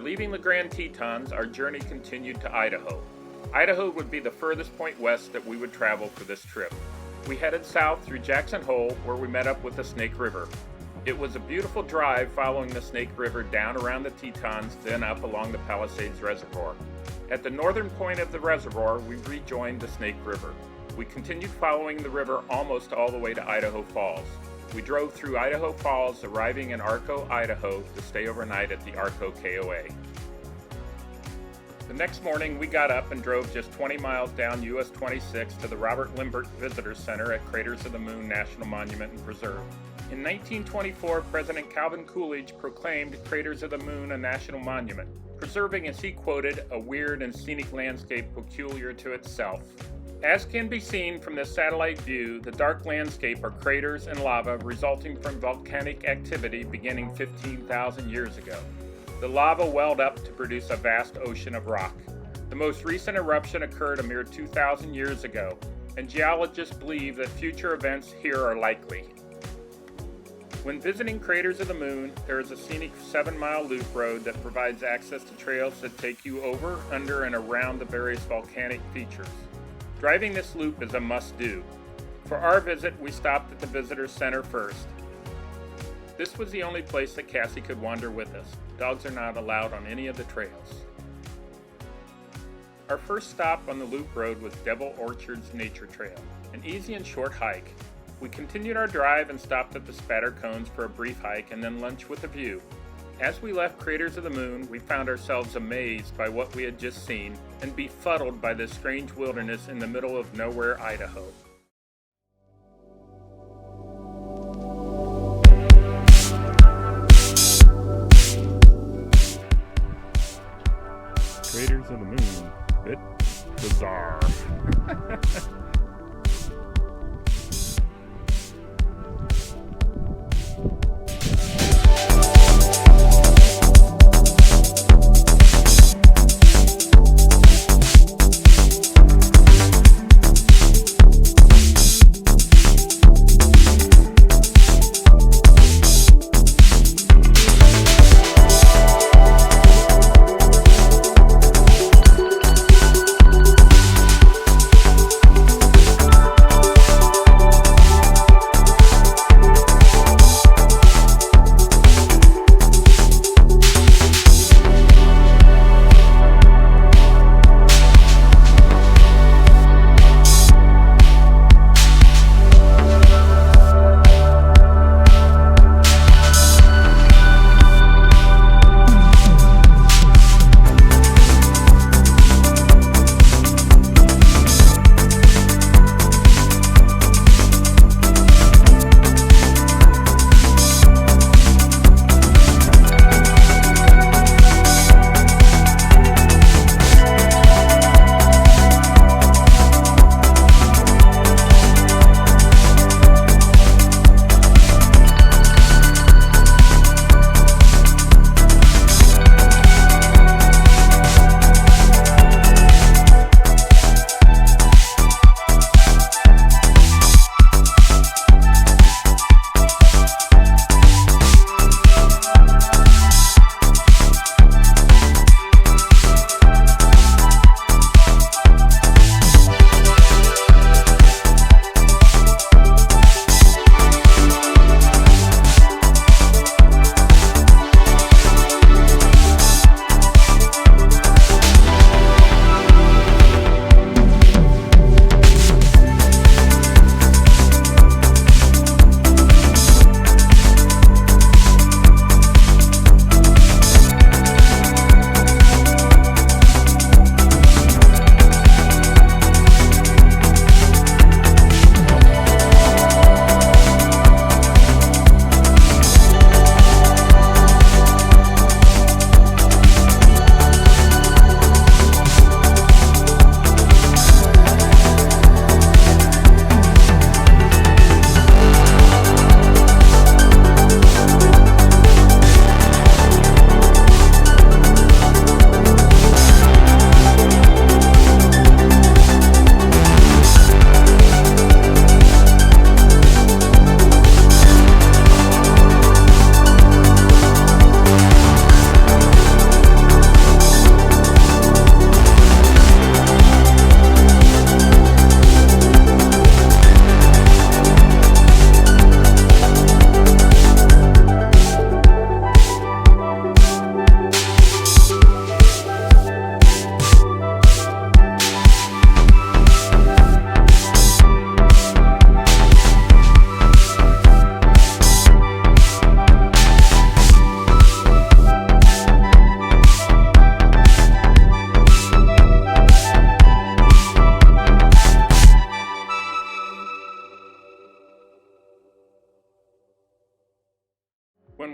leaving the Grand Tetons, our journey continued to Idaho. Idaho would be the furthest point west that we would travel for this trip. We headed south through Jackson Hole, where we met up with the Snake River. It was a beautiful drive following the Snake River down around the Tetons, then up along the Palisades Reservoir. At the northern point of the reservoir, we rejoined the Snake River. We continued following the river almost all the way to Idaho Falls. We drove through Idaho Falls, arriving in Arco, Idaho, to stay overnight at the Arco KOA. The next morning, we got up and drove just 20 miles down US 26 to the Robert Limbert Visitor Center at Craters of the Moon National Monument and Preserve. In 1924, President Calvin Coolidge proclaimed Craters of the Moon a national monument, preserving, as he quoted, a weird and scenic landscape peculiar to itself. As can be seen from this satellite view, the dark landscape are craters and lava resulting from volcanic activity beginning 15,000 years ago. The lava welled up to produce a vast ocean of rock. The most recent eruption occurred a mere 2,000 years ago, and geologists believe that future events here are likely. When visiting Craters of the Moon, there is a scenic 7-mile loop road that provides access to trails that take you over, under, and around the various volcanic features. Driving this loop is a must-do. For our visit, we stopped at the Visitor Center first. This was the only place that Cassie could wander with us. Dogs are not allowed on any of the trails. Our first stop on the loop road was Devil Orchard's Nature Trail, an easy and short hike. We continued our drive and stopped at the Spatter Cones for a brief hike and then lunch with a view. As we left Craters of the Moon, we found ourselves amazed by what we had just seen and befuddled by this strange wilderness in the middle of nowhere, Idaho. Craters of the Moon, bit bizarre.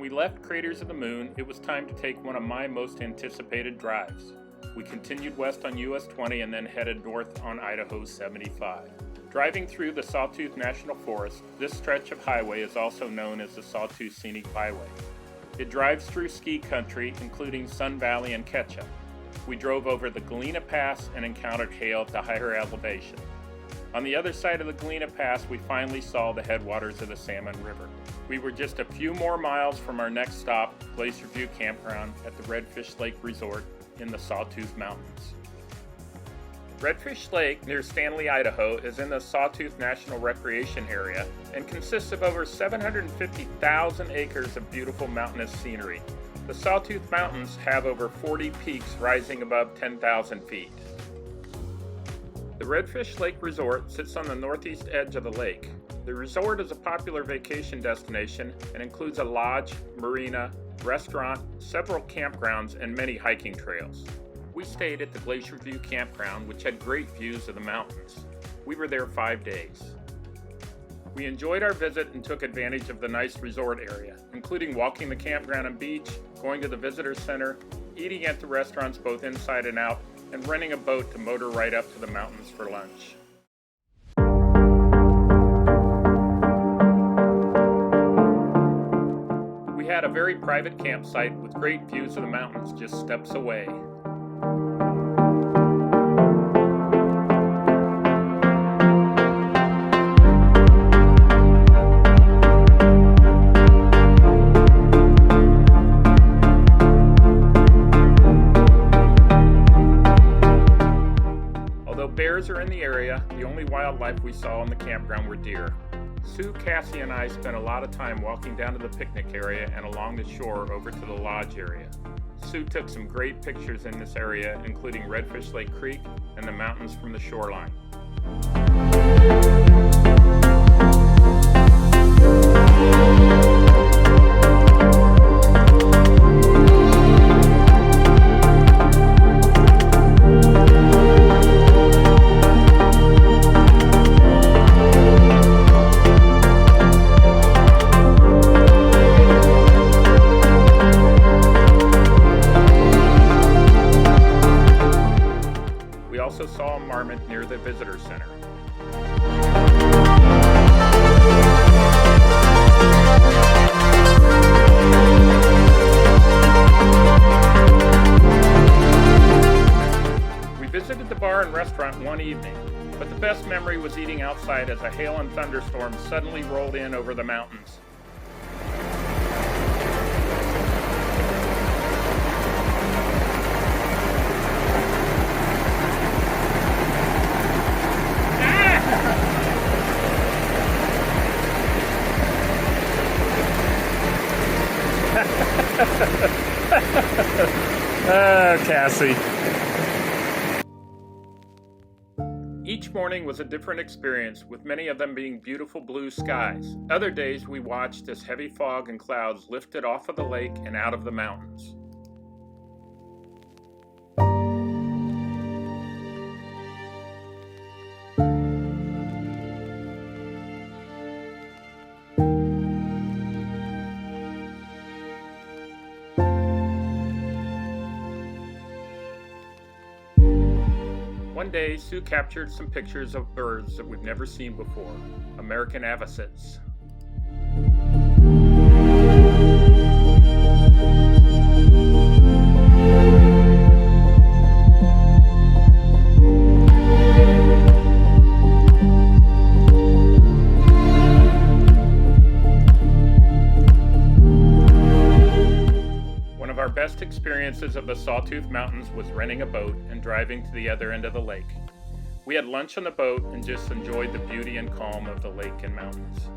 we left Craters of the Moon, it was time to take one of my most anticipated drives. We continued west on US 20 and then headed north on Idaho 75. Driving through the Sawtooth National Forest, this stretch of highway is also known as the Sawtooth Scenic Byway. It drives through ski country, including Sun Valley and Ketchup. We drove over the Galena Pass and encountered hail at the higher elevation. On the other side of the Galena Pass, we finally saw the headwaters of the Salmon River. We were just a few more miles from our next stop, Glacier View Campground at the Redfish Lake Resort in the Sawtooth Mountains. Redfish Lake near Stanley, Idaho is in the Sawtooth National Recreation Area and consists of over 750,000 acres of beautiful mountainous scenery. The Sawtooth Mountains have over 40 peaks rising above 10,000 feet. The Redfish Lake Resort sits on the northeast edge of the lake. The resort is a popular vacation destination and includes a lodge, marina, restaurant, several campgrounds, and many hiking trails. We stayed at the Glacier View Campground, which had great views of the mountains. We were there 5 days. We enjoyed our visit and took advantage of the nice resort area, including walking the campground and beach, going to the visitor center, eating at the restaurants both inside and out, and renting a boat to motor right up to the mountains for lunch. We had a very private campsite with great views of the mountains just steps away. Bears are in the area. The only wildlife we saw in the campground were deer. Sue, Cassie, and I spent a lot of time walking down to the picnic area and along the shore over to the lodge area. Sue took some great pictures in this area, including Redfish Lake Creek and the mountains from the shoreline. We also saw a marmot near the visitor center. We visited the bar and restaurant one evening, but the best memory was eating outside as a hail and thunderstorm suddenly rolled in over the mountains. Oh, Cassie. Each morning was a different experience, with many of them being beautiful blue skies. Other days we watched as heavy fog and clouds lifted off of the lake and out of the mountains. One day, Sue captured some pictures of birds that we've never seen before, American avocets. One of our best experiences of the Sawtooth Mountains was renting a boat and driving to the other end of the lake. We had lunch on the boat and just enjoyed the beauty and calm of the lake and mountains.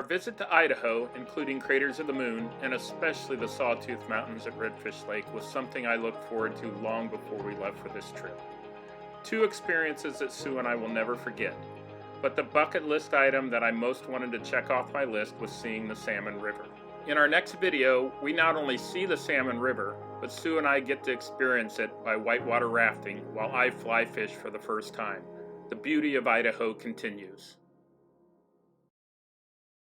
visit to Idaho, including Craters of the Moon, and especially the Sawtooth Mountains at Redfish Lake, was something I looked forward to long before we left for this trip. Two experiences that Sue and I will never forget. But the bucket list item that I most wanted to check off my list was seeing the Salmon River. In our next video, we not only see the Salmon River, but Sue and I get to experience it by whitewater rafting while I fly fish for the first time. The beauty of Idaho continues.